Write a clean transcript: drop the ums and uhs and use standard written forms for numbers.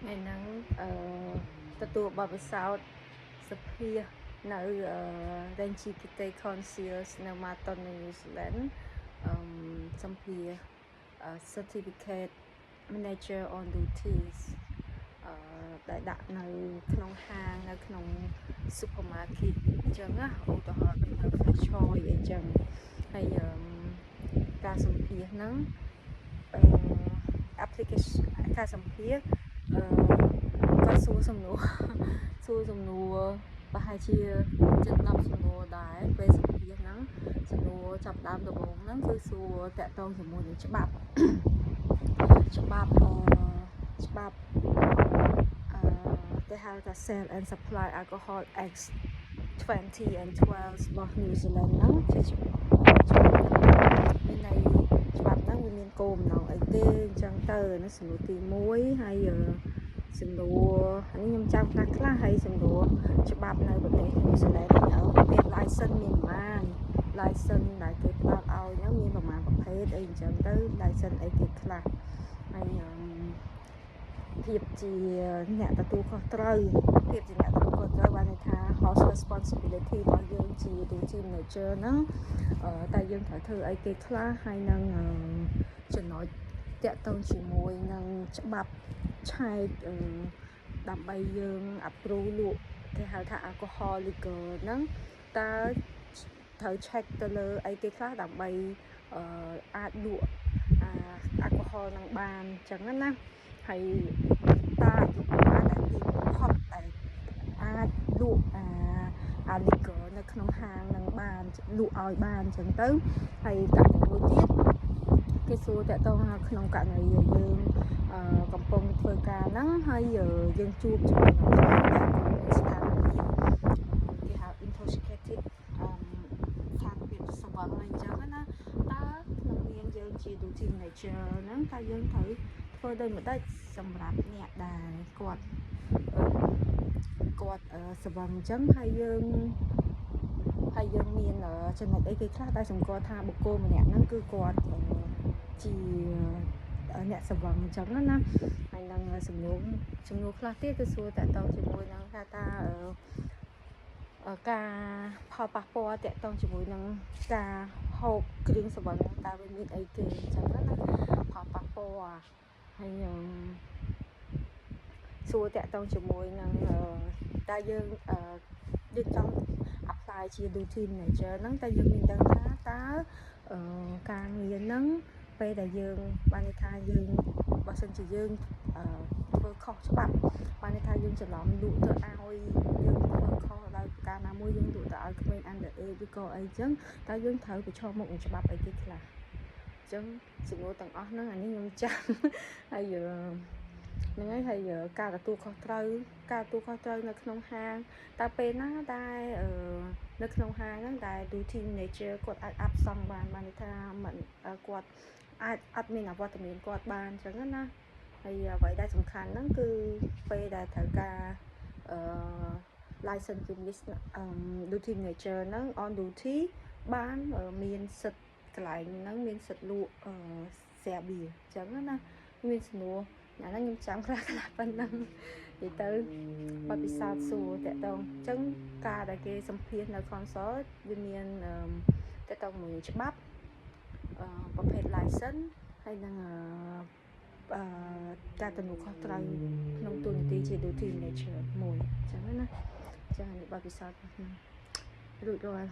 ngày nắng tụi bà bị sao sập hia nợ Renchi Kite Concierge nợ Maton New Zealand some hia certificate manager on duties đại đặt nợ nông hàng nợ nông supermarket chẳng á ô tô họ bị nợ phải choi vậy chẳng hay ca some hia nắng application ca some hia có số sầm nô số sầm nô và hai chia chân năm sầm nô đái về sầm hia nắng sầm nô chập đám đầu bóng nắngคือsốแตะต้องสมมุติฉบับthey have to sell and supply alcohol X 20 and 12 របស់ New Zealand ហ្នឹងជាច្បាប់មានន័យច្បាប់ហ្នឹងវាមានគោលបំណងអីទេអញ្ចឹងទៅនៅសំណួរទី1ហើយសំណួរនេះខ្ញុំចាំខ្លះហើយសំណួរច្បាប់នៅប្រទេស New Zealand ប្រភេទ license មានប្រមាណ license ដែលគេផ្ដល់ឲ្យហ្នឹងមានប្រមាណប្រភេទអីអញ្ចឹងទៅ license អីគេខ្លះហើយភាពជាអ្នកទទួលខុសត្រូវបានន័យថា host responsibility របស់យើងជា duty manager ហ្នឹងតែយើងត្រូវធ្វើអីគេខ្លះហើយនឹងចំណុចតាក់ទងជាមួយនឹងច្បាប់ឆែកដើម្បីយើង approve លក់គេហៅថា alcohol liquor ហ្នឹងតើត្រូវ check ទៅលើអីគេខ្លះដើម្បីអាចលក់alcohol ហ្នឹងបានអញ្ចឹងណាហើយតើយុគបានដែលទីបំផុតដែលអាចលក់liquor នៅក្នុងហាងនឹងបានលក់ឲ្យបានអញ្ចឹងទៅហើយតាមមួយទៀតគេសួរតើតើក្នុងករណីយើងកំពុងធ្វើការហ្នឹងហើយយើងជួបជាមួយនឹងស្ថានភាពគេហៅ intoxicated ស្ថានភាពស្វឹងអញ្ចឹងណាតើក្នុងនាមយើងជា duty manager ហ្នឹងតើយើងត្រូវធ្វើដូចម្ដេចសម្រាប់អ្នកដែលគាត់ស្វឹងអញ្ចឹងហើយយើងមានចំណុចអីគេខ្លះដែលសម្គាល់ថាបុគ្គលម្នាក់ហ្នឹងគឺគាត់ជាអ្នកស្វឹងអញ្ចឹងណាហើយនឹងសំណួរខ្លះទៀតគឺសួរតើតជាមួយនឹងថាតើការផលប៉ះពាល់តាក់ទងជាមួយនឹងការហូបគ្រឿងស្រវឹងតើវាមានអីគេអញ្ចឹងណាផលប៉ះពាល់ហើយសួរតាក់ទងជាមួយនឹងតើយើងចង់ apply ជា duty manager ហ្នឹងតើយើងមានដឹងថាតើការងារហ្នឹងពេលដែលយើងបានន័យថាយើងបើសិនជាយើងធ្វើខុសច្បាប់បានន័យថាយើងច្រឡំលក់ទៅឲ្យយើងធ្វើខុសដោយប្រការណាមួយយើងលក់ទៅឲ្យក្មេង under age ឬក៏អីចឹងតើយើងត្រូវប្រឈមមុខនឹងច្បាប់អីគេខ្លះអញ្ចឹងសំណួរទាំងអស់ហ្នឹងអានេះខ្ញុំចាំហើយហ្នឹងហើយការទទួលខុសត្រូវនៅក្នុងហាងតើពេលណាដែលនៅក្នុងហាងហ្នឹងដែល duty manager គាត់អាចអាប់សង់បានន័យថាមិនគាត់អាចអត់មានអវត្តមានគាត់បានអញ្ចឹងណាហើយអ្វីដែលសំខាន់ហ្នឹងគឺពេលដែលត្រូវការlicense ពី duty manager ហ្នឹង on duty បានមានសិទ្ធិកន្លែងហ្នឹងមានសិទ្ធិលក់share beer អញ្ចឹងណាមានសំណួរអាហ្នឹងខ្ញុំចាំខ្លះប៉ុណ្ណឹងនិយាយទៅបទពិសោធន៍សួរតើតើអញ្ចឹងការដែលគេសម្ភាសនៅ consult វាមានតើតើមួយច្បាប់ប្រភេទ license ហើយនឹងការទទួលខុសត្រូវក្នុងទូនាទីជា duty manager មួយអញ្ចឹងណាអញ្ចឹងនេះបទពិសោធន៍របស់ខ្ញុំរួចរាល់